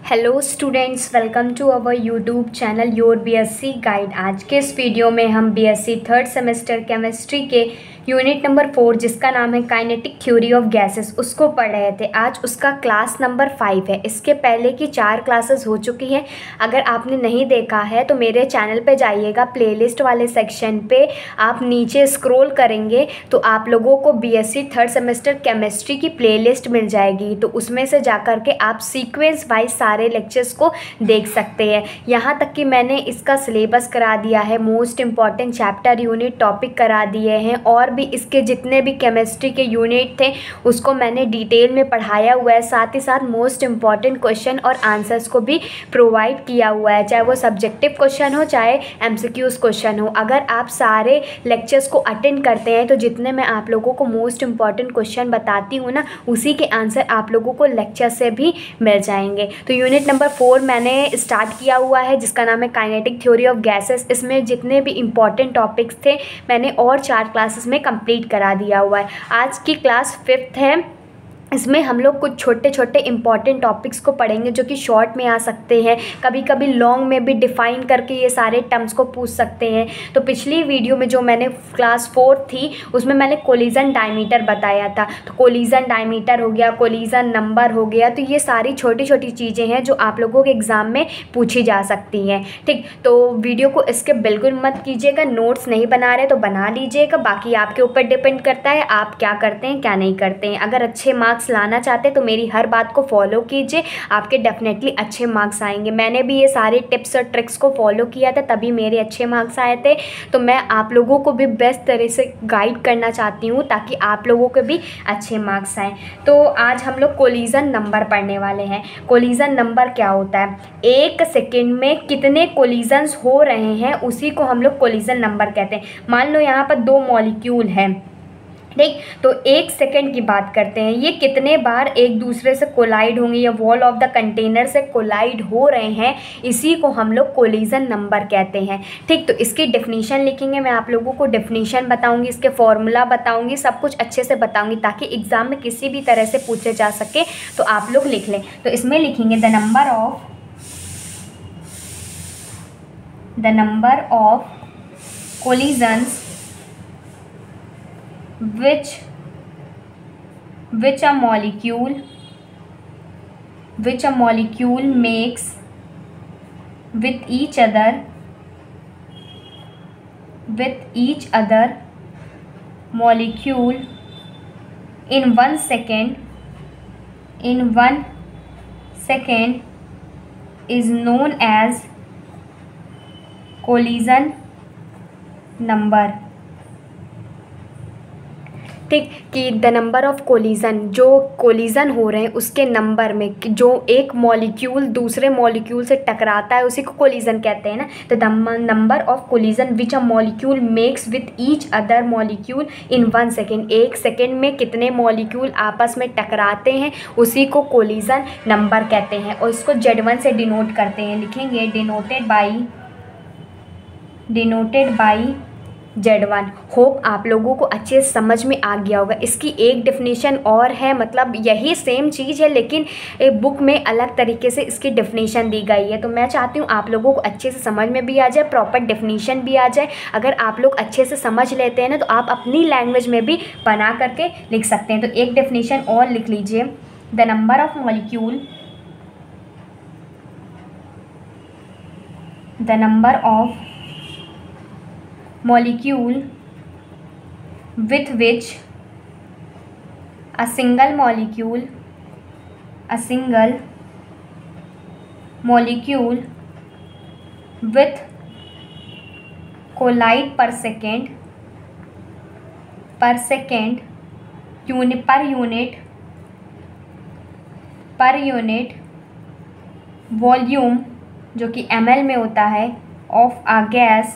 Hello students, welcome to our YouTube channel your BSc guide. आज के इस video में हम बीएससी थर्ड सेमेस्टर केमिस्ट्री के यूनिट नंबर 4 जिसका नाम है काइनेटिक थ्योरी ऑफ गैसेस उसको पढ़ रहे थे। आज उसका क्लास नंबर 5 है। इसके पहले की 4 क्लासेस हो चुकी हैं। अगर आपने नहीं देखा है तो मेरे चैनल पे जाइएगा, प्लेलिस्ट वाले सेक्शन पे आप नीचे स्क्रॉल करेंगे तो आप लोगों को बीएससी थर्ड सेमेस्टर केमिस्ट्री की प्लेलिस्ट मिल जाएगी। तो उसमें से जाकर के आप सीक्वेंस वाइज सारे लेक्चर्स को देख सकते हैं। यहाँ तक कि मैंने इसका सिलेबस करा दिया है, most important chapter unit topic करा दिए हैं और भी इसके जितने भी केमिस्ट्री के यूनिट थे उसको मैंने डिटेल में पढ़ाया हुआ है। साथ ही साथ मोस्ट इम्पॉर्टेंट क्वेश्चन और आंसर्स को भी प्रोवाइड किया हुआ है, चाहे वो सब्जेक्टिव क्वेश्चन हो चाहे एमसीक्यूज क्वेश्चन हो। अगर आप सारे लेक्चर्स को अटेंड करते हैं तो जितने मैं आप लोगों को मोस्ट इम्पॉर्टेंट क्वेश्चन बताती हूँ ना, उसी के आंसर आप लोगों को लेक्चर से भी मिल जाएंगे। तो यूनिट नंबर 4 मैंने स्टार्ट किया हुआ है जिसका नाम है काइनेटिक थ्योरी ऑफ गैसेस। इसमें जितने भी इंपॉर्टेंट टॉपिक्स थे मैंने और 4 क्लासेस में कंप्लीट करा दिया हुआ है। आज की क्लास 5th है। इसमें हम लोग कुछ छोटे छोटे इंपॉर्टेंट टॉपिक्स को पढ़ेंगे जो कि शॉर्ट में आ सकते हैं, कभी कभी लॉन्ग में भी डिफ़ाइन करके ये सारे टर्म्स को पूछ सकते हैं। तो पिछली वीडियो में जो मैंने क्लास 4 थी उसमें मैंने कोलिजन डायमीटर बताया था। तो कोलिजन डायमीटर हो गया, कोलिजन नंबर हो गया, तो ये सारी छोटी छोटी चीज़ें हैं जो आप लोगों के एग्ज़ाम में पूछी जा सकती हैं। ठीक, तो वीडियो को इसके बिल्कुल मत कीजिएगा। नोट्स नहीं बना रहे तो बना लीजिएगा, बाकी आपके ऊपर डिपेंड करता है आप क्या करते हैं क्या नहीं करते हैं। अगर अच्छे मार्क्स लाना चाहते तो मेरी हर बात को फॉलो कीजिए, आपके डेफिनेटली अच्छे मार्क्स आएंगे। मैंने भी ये सारे टिप्स और ट्रिक्स को फॉलो किया था तभी मेरे अच्छे मार्क्स आए थे। तो मैं आप लोगों को भी बेस्ट तरह से गाइड करना चाहती हूँ ताकि आप लोगों के भी अच्छे मार्क्स आएँ। तो आज हम लोग कोलिजन नंबर पढ़ने वाले हैं। कोलिजन नंबर क्या होता है? 1 सेकेंड में कितने कोलिजन्स हो रहे हैं उसी को हम लोग कोलिजन नंबर कहते हैं। मान लो यहाँ पर 2 मॉलिक्यूल हैं, ठीक, तो 1 सेकेंड की बात करते हैं, ये कितने बार एक दूसरे से कोलाइड होंगे या वॉल ऑफ द कंटेनर से कोलाइड हो रहे हैं, इसी को हम लोग कोलिजन नंबर कहते हैं। ठीक, तो इसकी डेफिनेशन लिखेंगे, मैं आप लोगों को डेफिनेशन बताऊंगी, इसके फॉर्मूला बताऊंगी, सब कुछ अच्छे से बताऊंगी ताकि एग्जाम में किसी भी तरह से पूछे जा सके तो आप लोग लिख लें। तो इसमें लिखेंगे the number of collisions which a molecule makes with each other molecule in 1 second is known as collision number। ठीक, कि द नंबर ऑफ कोलिजन, जो कोलिजन हो रहे हैं उसके नंबर में जो एक मॉलिक्यूल दूसरे मॉलिक्यूल से टकराता है उसी को कोलिजन कहते हैं ना। तो the number of collision which a molecule makes with each other molecule in 1 second, 1 second में कितने मॉलिक्यूल आपस में टकराते हैं उसी को कोलिजन नंबर कहते हैं। और इसको Z1 से डिनोट करते हैं, लिखेंगे डिनोटेड बाई Z1। होप आप लोगों को अच्छे से समझ में आ गया होगा। इसकी एक डेफिनेशन और है, मतलब यही सेम चीज़ है लेकिन एक बुक में अलग तरीके से इसकी डेफिनेशन दी गई है। तो मैं चाहती हूँ आप लोगों को अच्छे से समझ में भी आ जाए, प्रॉपर डेफिनेशन भी आ जाए। अगर आप लोग अच्छे से समझ लेते हैं ना तो आप अपनी लैंग्वेज में भी बना करके लिख सकते हैं। तो एक डेफिनेशन और लिख लीजिए, the number of molecule with which a single molecule with collide per second per unit volume जो कि ml में होता है of a gas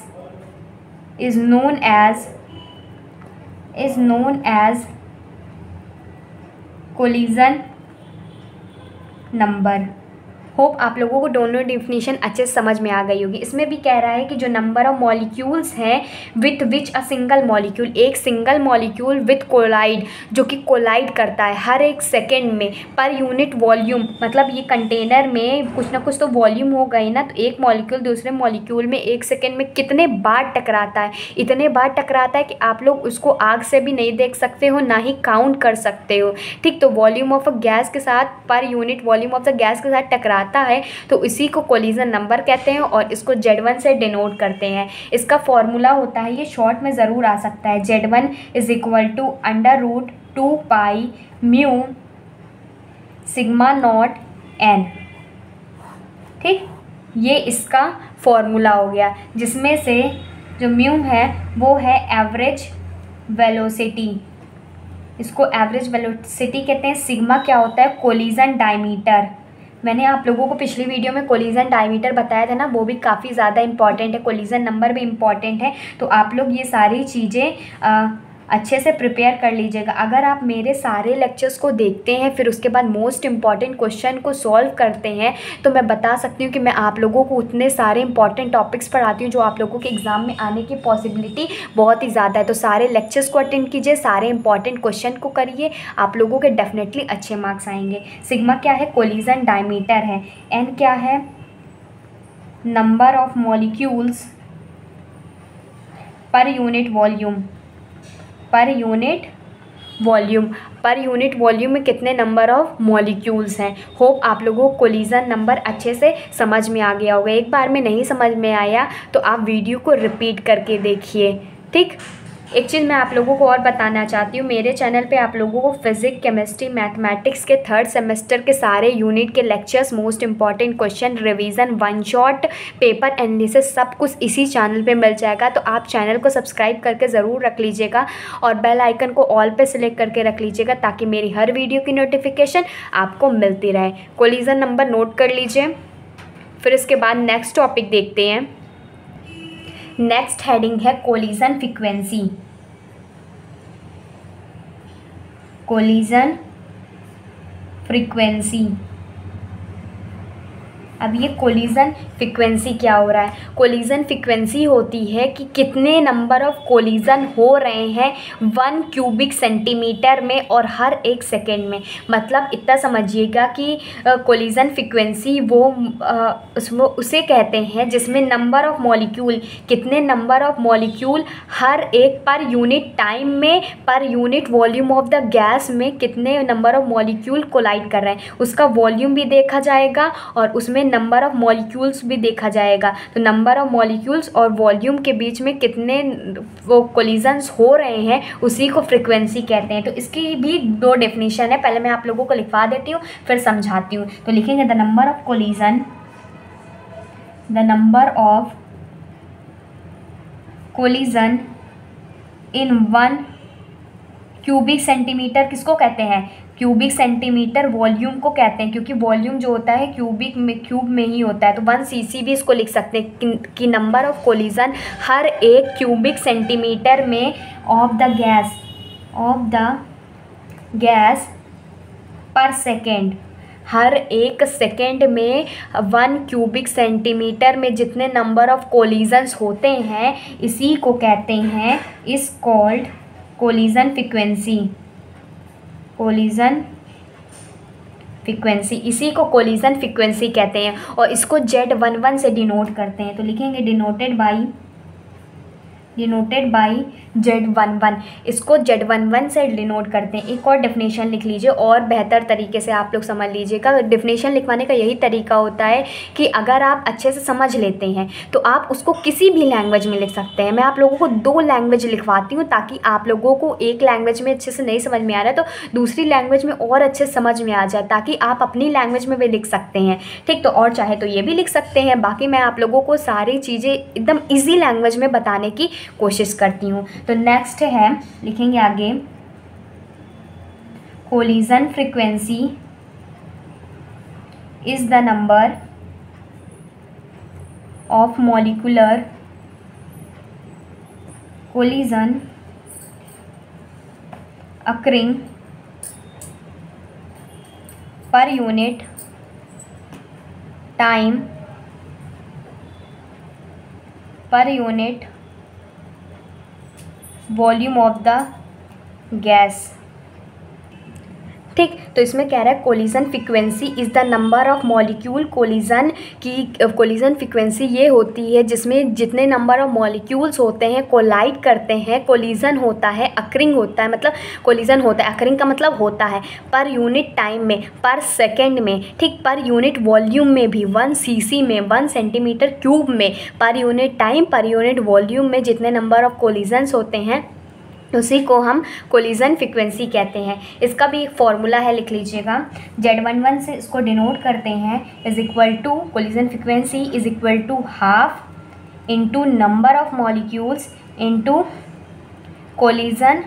is known as collision number। Hope आप लोगों को दोनों डिफिनीशन अच्छे से समझ में आ गई होगी। इसमें भी कह रहा है कि जो नंबर ऑफ मॉलिक्यूल्स हैं with which a single molecule, एक सिंगल मॉलिक्यूल विथ कोलाइड, जो कि कोलाइड करता है हर एक सेकेंड में पर यूनिट वॉल्यूम, मतलब ये कंटेनर में कुछ ना कुछ तो वॉल्यूम हो गई ना, तो एक मॉलिक्यूल दूसरे मॉलिक्यूल में एक सेकेंड में कितने बार टकराता है, इतने बार टकराता है कि आप लोग उसको आग से भी नहीं देख सकते हो, ना ही काउंट कर सकते हो। ठीक, तो वॉल्यूम ऑफ अ गैस के साथ per unit volume of the gas के साथ टकराता है तो इसी को कोलिजन नंबर कहते हैं और इसको Z1 से डिनोट करते हैं। इसका फॉर्मूला होता है, ये शॉर्ट में ज़रूर आ सकता है, Z1 is equal to √2 pi mu sigma naught n। ठीक, ये इसका फॉर्मूला हो गया, जिसमें से जो म्यू है वो है एवरेज वेलोसिटी, इसको एवरेज वेलोसिटी कहते हैं। सिग्मा क्या होता है, कोलिजन डायमीटर। मैंने आप लोगों को पिछली वीडियो में कोलिजन डायमीटर बताया था ना, वो भी काफ़ी ज़्यादा इंपॉर्टेंट है, कोलिजन नंबर भी इम्पॉर्टेंट है। तो आप लोग ये सारी चीज़ें अच्छे से प्रिपेयर कर लीजिएगा। अगर आप मेरे सारे लेक्चर्स को देखते हैं फिर उसके बाद मोस्ट इम्पॉर्टेंट क्वेश्चन को सॉल्व करते हैं तो मैं बता सकती हूँ कि मैं आप लोगों को उतने सारे इंपॉर्टेंट टॉपिक्स पढ़ाती हूँ जो आप लोगों के एग्ज़ाम में आने की पॉसिबिलिटी बहुत ही ज़्यादा है। तो सारे लेक्चर्स को अटेंड कीजिए, सारे इंपॉर्टेंट क्वेश्चन को करिए, आप लोगों के डेफिनेटली अच्छे मार्क्स आएंगे। सिग्मा क्या है, कोलिजन डायमीटर है। एन क्या है, number of molecules per unit volume, per unit volume, per unit volume में कितने नंबर ऑफ मॉलिक्यूल्स हैं। होप आप लोगों को कोलिजन नंबर अच्छे से समझ में आ गया होगा। एक बार में नहीं समझ में आया तो आप वीडियो को रिपीट करके देखिए। ठीक, एक चीज़ मैं आप लोगों को और बताना चाहती हूँ, मेरे चैनल पे आप लोगों को फिजिक्स, केमिस्ट्री, मैथमेटिक्स के 3rd सेमेस्टर के सारे यूनिट के lectures, most important question, revision, one shot paper analysis सब कुछ इसी चैनल पे मिल जाएगा। तो आप चैनल को सब्सक्राइब करके ज़रूर रख लीजिएगा और बेल आइकन को ऑल पे सिलेक्ट करके रख लीजिएगा ताकि मेरी हर वीडियो की नोटिफिकेशन आपको मिलती रहे। कोलिजन नंबर नोट कर लीजिए। फिर इसके बाद नेक्स्ट टॉपिक देखते हैं। नेक्स्ट हेडिंग है कोलिजन फ्रीक्वेंसी। Collision frequency. अब ये कोलिजन फ्रीक्वेंसी क्या हो रहा है, कोलिजन फ्रीक्वेंसी होती है कि कितने नंबर ऑफ कोलिजन हो रहे हैं 1 क्यूबिक सेंटीमीटर में और हर एक सेकेंड में। मतलब इतना समझिएगा कि कोलिजन फ्रीक्वेंसी वो उसमें उसे कहते हैं जिसमें नंबर ऑफ मॉलिक्यूल, कितने नंबर ऑफ मॉलिक्यूल हर एक पर यूनिट टाइम में, per unit volume of the gas में कितने नंबर ऑफ मॉलिक्यूल कोलाइड कर रहे हैं, उसका वॉल्यूम भी देखा जाएगा और उसमें नंबर ऑफ मॉलिक्यूल्स भी देखा जाएगा। तो नंबर ऑफ मॉलिक्यूल्स और वॉल्यूम के बीच में कितने वो कोलिजन्स हो रहे हैं उसी को फ्रीक्वेंसी कहते हैं। तो इसकी भी 2 डेफिनेशन है, पहले मैं आप लोगों को लिखवा देती हूँ फिर समझाती हूँ। तो लिखेंगे the number of collision, the number of collision in 1 cubic centimetre किसको कहते हैं, क्यूबिक सेंटीमीटर वॉल्यूम को कहते हैं, क्योंकि वॉल्यूम जो होता है क्यूबिक में, क्यूब में ही होता है। तो 1 cc भी इसको लिख सकते हैं कि नंबर ऑफ कोलिजन हर एक क्यूबिक सेंटीमीटर में ऑफ द गैस पर सेकेंड, हर एक सेकेंड में 1 क्यूबिक सेंटीमीटर में जितने नंबर ऑफ कोलिजन्स होते हैं इसी को कहते हैं, is called collision frequency. Collision frequency, इसी को कोलिजन फ्रीक्वेंसी कहते हैं और इसको Z11 से डिनोट करते हैं। तो लिखेंगे डिनोटेड बाई Z11, इसको Z11 से डिनोट करते हैं। एक और डेफिनेशन लिख लीजिए और बेहतर तरीके से आप लोग समझ लीजिएगा। डेफिनेशन लिखवाने का यही तरीका होता है कि अगर आप अच्छे से समझ लेते हैं तो आप उसको किसी भी लैंग्वेज में लिख सकते हैं। मैं आप लोगों को 2 लैंग्वेज लिखवाती हूँ ताकि आप लोगों को एक लैंग्वेज में अच्छे से नहीं समझ में आ रहा है तो दूसरी लैंग्वेज में और अच्छे से समझ में आ जाए, ताकि आप अपनी लैंग्वेज में भी लिख सकते हैं। ठीक, तो और चाहे तो ये भी लिख सकते हैं। बाकी मैं आप लोगों को सारी चीज़ें एकदम ईजी लैंग्वेज में बताने की कोशिश करती हूँ। तो नेक्स्ट है, लिखेंगे आगे, collision frequency is the number of molecular collision occurring per unit time per unit volume of the gas. ठीक, तो इसमें कह रहा है collision frequency is the number of molecule. Collision की कोलिजन फ्रीक्वेंसी ये होती है जिसमें जितने नंबर ऑफ मॉलिक्यूल्स होते हैं कोलाइड करते हैं, कोलिजन होता है, अकरिंग होता है, मतलब कोलिजन होता है, अकरिंग का मतलब होता है पर यूनिट टाइम में, पर सेकेंड में, ठीक, पर यूनिट वॉल्यूम में भी, 1 cc में, 1 सेंटीमीटर क्यूब में, per unit time, per unit volume में जितने नंबर ऑफ कोलिजन्स होते हैं उसी को हम कोलिजन फ्रीक्वेंसी कहते हैं। इसका भी एक फॉर्मूला है, लिख लीजिएगा। Z11 से इसको डिनोट करते हैं is equal to, collision frequency is equal to half into number of molecules into collision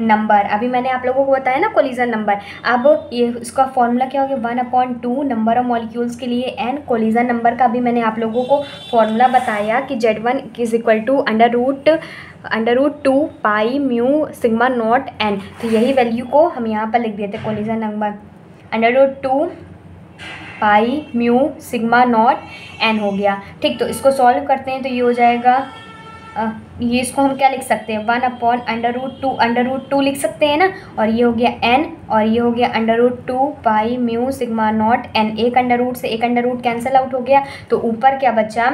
number. अभी मैंने आप लोगों को बताया ना कोलिजन नंबर। अब ये इसका फॉर्मूला क्या हो गया, 1/2 नंबर ऑफ मॉलिक्यूल्स के लिए n, कोलिजन नंबर का भी मैंने आप लोगों को फॉर्मूला बताया कि Z1 is equal to under root 2 pi mu sigma naught n। तो यही वैल्यू को हम यहाँ पर लिख देते collision number, under root 2 pi mu sigma naught n हो गया। ठीक, तो इसको सॉल्व करते हैं तो ये हो जाएगा, ये इसको हम क्या लिख सकते हैं, 1/√2 लिख सकते हैं ना, और ये हो गया n, और ये हो गया under root 2 pi mu sigma naught n। एक अंडर रूट से एक अंडर रूट कैंसिल आउट हो गया, तो ऊपर क्या बचा,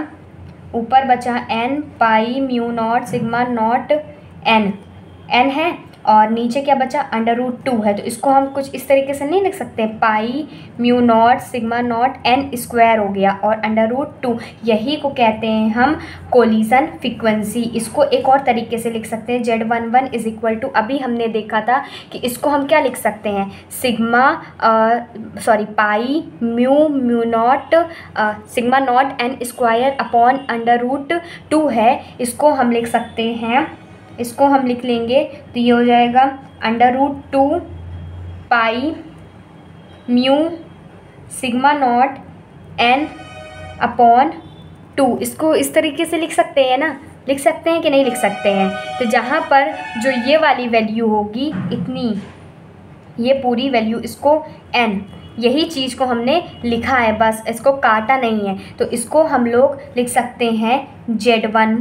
ऊपर बचा n पाई mu naught sigma naught n है, और नीचे क्या बचा, अंडर रूट 2 है। तो इसको हम कुछ इस तरीके से नहीं लिख सकते, पाई mu naught sigma naught n square हो गया, और अंडर रूट 2, यही को कहते हैं हम कोलिजन फ्रीक्वेंसी। इसको एक और तरीके से लिख सकते हैं, Z11 इज इक्वल टू, अभी हमने देखा था कि इसको हम क्या लिख सकते हैं, pi mu naught sigma naught n square upon under root 2 है। इसको हम लिख सकते हैं, इसको हम लिख लेंगे तो ये हो जाएगा under root 2 pi mu sigma naught n upon 2। इसको इस तरीके से लिख सकते हैं ना, लिख सकते हैं कि नहीं लिख सकते हैं। तो जहाँ पर जो ये वाली वैल्यू होगी इतनी, ये पूरी वैल्यू, इसको n, यही चीज़ को हमने लिखा है, बस इसको काटा नहीं है। तो इसको हम लोग लिख सकते हैं Z1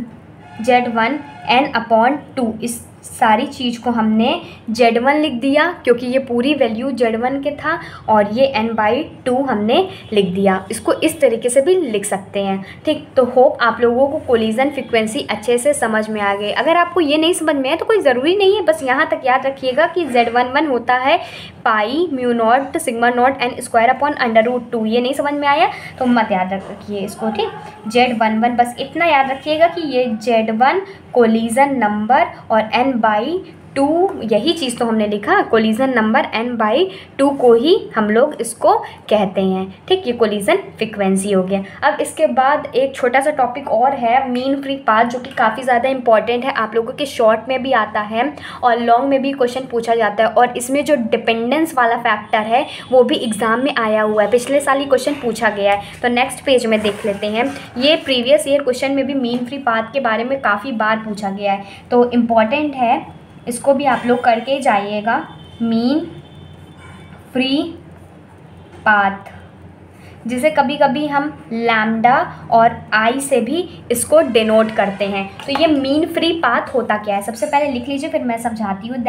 n/2। इस सारी चीज़ को हमने Z1 लिख दिया क्योंकि ये पूरी वैल्यू Z1 के था, और ये n/2 हमने लिख दिया। इसको इस तरीके से भी लिख सकते हैं। ठीक, तो होप आप लोगों को कोलिजन फ्रीक्वेंसी अच्छे से समझ में आ गई। अगर आपको ये नहीं समझ में आए तो कोई ज़रूरी नहीं है, बस यहाँ तक याद रखिएगा कि Z11 होता है pi mu naught sigma naught n square upon under root 2। ये नहीं समझ में आया तो मत याद रखिए इसको। ठीक, Z11 बस इतना याद रखिएगा कि ये Z1 कोलिजन नंबर और n/2, यही चीज़ तो हमने लिखा, कोलिजन नंबर n/2 को ही हम लोग इसको कहते हैं। ठीक, ये कोलिजन फ्रीक्वेंसी हो गया। अब इसके बाद एक छोटा सा टॉपिक और है, मीन फ्री पाथ, जो कि काफ़ी ज़्यादा इंपॉर्टेंट है। आप लोगों के शॉर्ट में भी आता है और लॉन्ग में भी क्वेश्चन पूछा जाता है, और इसमें जो डिपेंडेंस वाला फैक्टर है वो भी एग्ज़ाम में आया हुआ है, पिछले साल ही क्वेश्चन पूछा गया है। तो नेक्स्ट पेज में देख लेते हैं। ये प्रीवियस ईयर क्वेश्चन में भी मीन फ्री पाथ के बारे में काफ़ी बार पूछा गया है, तो इम्पॉर्टेंट है, इसको भी आप लोग करके जाइएगा। मीन फ्री पाथ, जिसे कभी कभी हम लैम्डा और आई से भी इसको डिनोट करते हैं। तो ये मीन फ्री पाथ होता क्या है, सबसे पहले लिख लीजिए, फिर मैं समझाती हूँ। The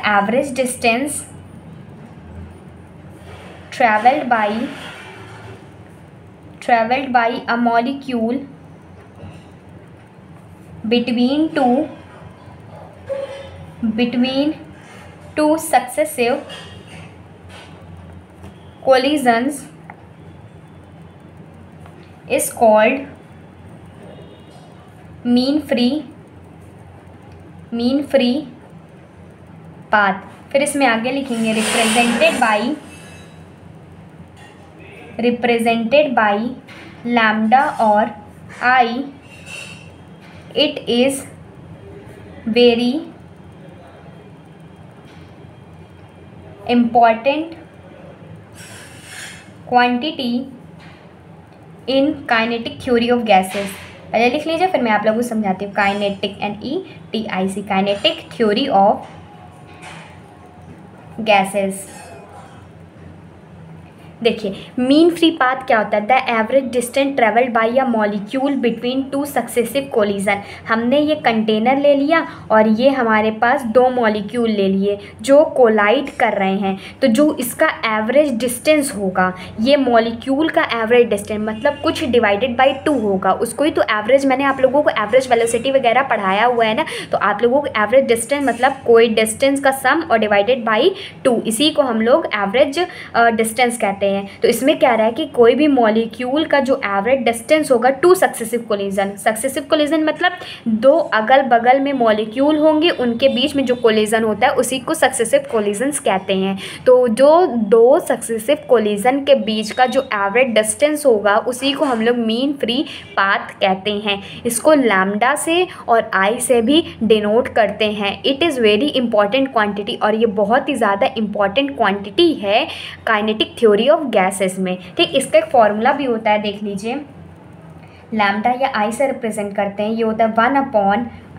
average distance travelled by a molecule between two successive collisions is called mean free path। फिर इसमें आगे लिखेंगे represented by lambda और I। It is very important quantity in kinetic theory of gases। पहले लिख लीजिए, फिर मैं आप लोगों को समझाती हूँ। Kinetic, NETIC, kinetic theory of gases. देखिए मीन फ्री पाथ क्या होता है, the average distance travelled by a molecule between two successive collision. हमने ये कंटेनर ले लिया और ये हमारे पास दो मॉलिक्यूल ले लिए जो कोलाइड कर रहे हैं, तो जो इसका एवरेज डिस्टेंस होगा, ये मॉलिक्यूल का एवरेज डिस्टेंस मतलब कुछ डिवाइडेड बाई 2 होगा, उसको ही तो एवरेज, मैंने आप लोगों को एवरेज वेलोसिटी वगैरह पढ़ाया हुआ है ना, तो आप लोगों को एवरेज डिस्टेंस मतलब कोई डिस्टेंस का सम और डिवाइडेड बाई 2, इसी को हम लोग एवरेज डिस्टेंस कहते हैं। तो इसमें क्या रहा है कि कोई भी मॉलिक्यूल का जो एवरेज डिस्टेंस होगा two successive collision, successive collision मतलब दो अगल बगल में मॉलिक्यूल होंगे, उनके बीच में जो कोलिजन होता है उसी को सक्सेसिव कोलिजन्स कहते हैं। तो जो दो सक्सेसिव कोलिजन के बीच का जो एवरेज डिस्टेंस होगा उसी को हम लोग मीन फ्री पाथ कहते हैं। इसको लैम्डा से और आई से भी डिनोट करते हैं। It is very important quantity, और ये बहुत ही ज़्यादा इंपॉर्टेंट क्वांटिटी है काइनेटिक थ्योरी ऑफ गैसेस में। ठीक, इसका एक फॉर्मूला भी होता है, देख लीजिए। लैम्डा या आई से रिप्रेजेंट करते हैं, ये होता है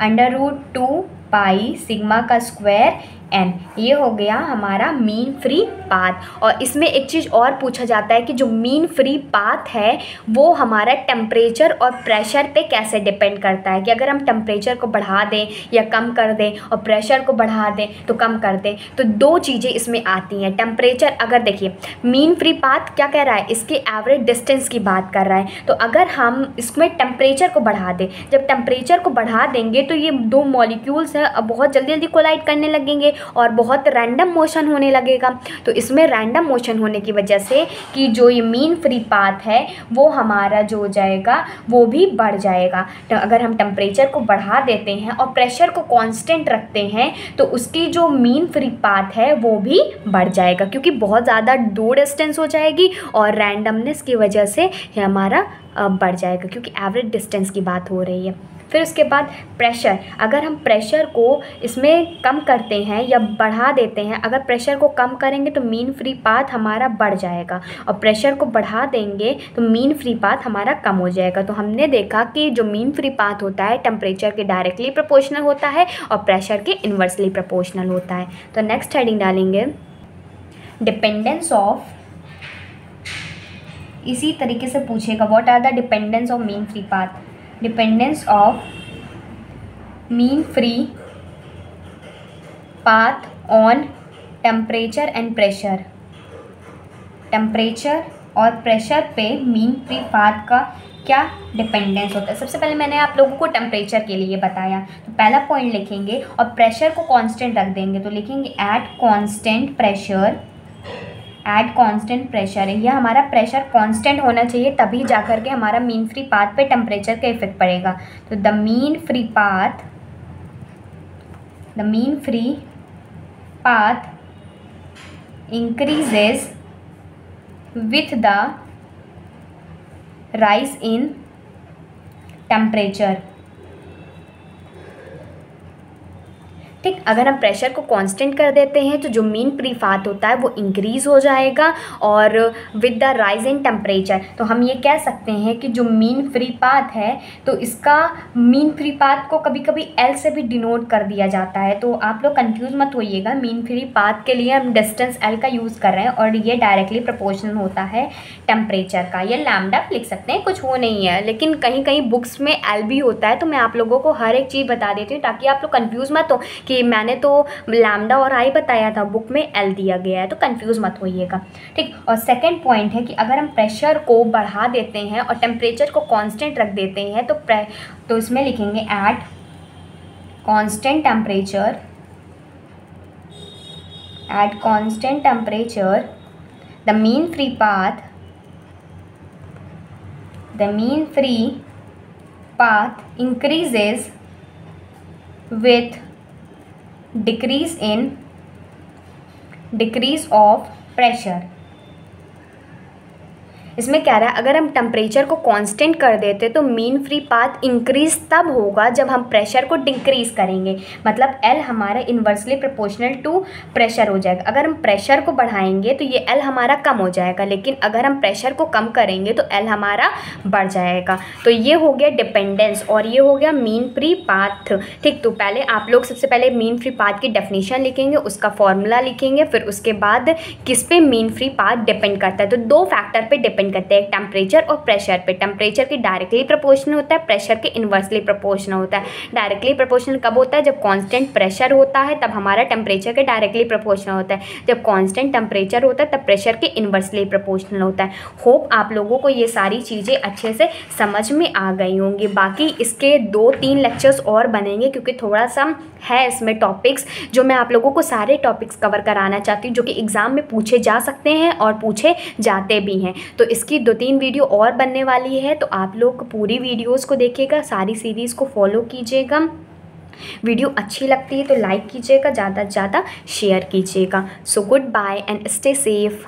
1/√2 पाई सिग्मा का स्क्वायर n। ये हो गया हमारा मीन फ्री पाथ। और इसमें एक चीज़ और पूछा जाता है कि जो मीन फ्री पाथ है वो हमारा टेम्परेचर और प्रेशर पे कैसे डिपेंड करता है, कि अगर हम टेम्परेचर को बढ़ा दें या कम कर दें और प्रेशर को बढ़ा दें तो कम कर दें, तो दो चीज़ें इसमें आती हैं। टेम्परेचर, अगर देखिए मीन फ्री पाथ क्या कह रहा है, इसके एवरेज डिस्टेंस की बात कर रहा है, तो अगर हम इसमें टेम्परेचर को बढ़ा दें, जब टेम्परेचर को बढ़ा देंगे तो ये दो मॉलिक्यूल्स हैं बहुत जल्दी जल्दी कोलाइड करने लगेंगे और बहुत रैंडम मोशन होने लगेगा। तो इसमें रैंडम मोशन होने की वजह से कि जो ये मीन फ्री पाथ है वो हमारा जो हो जाएगा वो भी बढ़ जाएगा। तो अगर हम टेम्परेचर को बढ़ा देते हैं और प्रेशर को कांस्टेंट रखते हैं तो उसकी जो मीन फ्री पाथ है वो भी बढ़ जाएगा, क्योंकि बहुत ज़्यादा दूर डिस्टेंस हो जाएगी और रैंडमनेस की वजह से ये हमारा बढ़ जाएगा, क्योंकि एवरेज डिस्टेंस की बात हो रही है। फिर उसके बाद प्रेशर, अगर हम प्रेशर को इसमें कम करते हैं या बढ़ा देते हैं, अगर प्रेशर को कम करेंगे तो मीन फ्री पाथ हमारा बढ़ जाएगा और प्रेशर को बढ़ा देंगे तो मीन फ्री पाथ हमारा कम हो जाएगा। तो हमने देखा कि जो मीन फ्री पाथ होता है टेम्परेचर के डायरेक्टली प्रोपोर्शनल होता है और प्रेशर के इन्वर्सली प्रोपोर्शनल होता है। तो नेक्स्ट हेडिंग डालेंगे डिपेंडेंस ऑफ, इसी तरीके से पूछेगा what are the dependence of mean free path. Dependence of mean free path on temperature and pressure. Temperature और प्रेशर पे मीन फ्री पाथ का क्या डिपेंडेंस होता है। सबसे पहले मैंने आप लोगों को टेम्परेचर के लिए बताया, तो पहला पॉइंट लिखेंगे और प्रेशर को कांस्टेंट रख देंगे, तो लिखेंगे at constant pressure, at constant pressure. यह हमारा प्रेशर कांस्टेंट होना चाहिए, तभी जाकर के हमारा मीन फ्री पाथ पे टेम्परेचर का इफेक्ट पड़ेगा। तो the mean free path increases with the rise in temperature. ठीक, अगर हम प्रेशर को कांस्टेंट कर देते हैं तो जो मीन फ्री पाथ होता है वो इंक्रीज़ हो जाएगा और with the rise in temperature. तो हम ये कह सकते हैं कि जो मीन फ्री पाथ है तो इसका मीन फ्री पाथ को कभी कभी एल से भी डिनोट कर दिया जाता है। तो आप लोग कंफ्यूज मत होइएगा, मीन फ्री पाथ के लिए हम डिस्टेंस एल का यूज़ कर रहे हैं और ये डायरेक्टली प्रोपोर्शनल होता है टेम्परेचर का। ये लैम्डा लिख सकते हैं, कुछ वो नहीं है, लेकिन कहीं कहीं बुक्स में एल भी होता है, तो मैं आप लोगों को हर एक चीज़ बता देती हूँ ताकि आप लोग कन्फ्यूज़ मत हो कि मैंने तो लैम्डा और आई बताया था, बुक में एल दिया गया है, तो कंफ्यूज मत होइएगा। ठीक, और सेकंड पॉइंट है कि अगर हम प्रेशर को बढ़ा देते हैं और टेम्परेचर को कांस्टेंट रख देते हैं तो इसमें लिखेंगे at constant temperature the mean free path increases with decrease of pressure। इसमें क्या रहा है, अगर हम टेम्परेचर को कांस्टेंट कर देते तो मीन फ्री पाथ इंक्रीज तब होगा जब हम प्रेशर को डिक्रीज करेंगे। मतलब एल हमारा इन्वर्सली प्रोपोर्शनल टू प्रेशर हो जाएगा। अगर हम प्रेशर को बढ़ाएंगे तो ये एल हमारा कम हो जाएगा, लेकिन अगर हम प्रेशर को कम करेंगे तो एल हमारा बढ़ जाएगा। तो ये हो गया डिपेंडेंस और ये हो गया मीन फ्री पाथ। ठीक, तो पहले आप लोग सबसे पहले मीन फ्री पाथ की डेफिनेशन लिखेंगे, उसका फॉर्मूला लिखेंगे, फिर उसके बाद किस पे मीन फ्री पाथ डिपेंड करता है। तो दो फैक्टर पे डिपेंड करते हैं, टेम्परेचर और प्रेशर पे। टेम्परेचर के डायरेक्टली प्रोपोर्शनल होता है, प्रेशर के इन्वर्सली प्रोपोर्शनल होता है। डायरेक्टली प्रोपोर्शनल कब होता है, जब कांस्टेंट प्रेशर होता है तब हमारा टेम्परेचर के डायरेक्टली प्रोपोर्शनल होता है। जब कांस्टेंट टेम्परेचर होता है तब प्रेशर के इन्वर्सली प्रोपोर्शनल होता है। होप आप लोगों को ये सारी चीज़ें अच्छे से समझ में आ गई होंगी। बाकी इसके 2-3 लेक्चर्स और बनेंगे क्योंकि थोड़ा सा है इसमें टॉपिक्स जो मैं आप लोगों को सारे टॉपिक्स कवर कराना चाहती हूँ, जो कि एग्ज़ाम में पूछे जा सकते हैं और पूछे जाते भी हैं। तो इसकी 2-3 वीडियो और बनने वाली है, तो आप लोग पूरी वीडियोस को देखिएगा, सारी सीरीज़ को फॉलो कीजिएगा। वीडियो अच्छी लगती है तो लाइक कीजिएगा, ज़्यादा से ज़्यादा शेयर कीजिएगा। So goodbye and stay safe.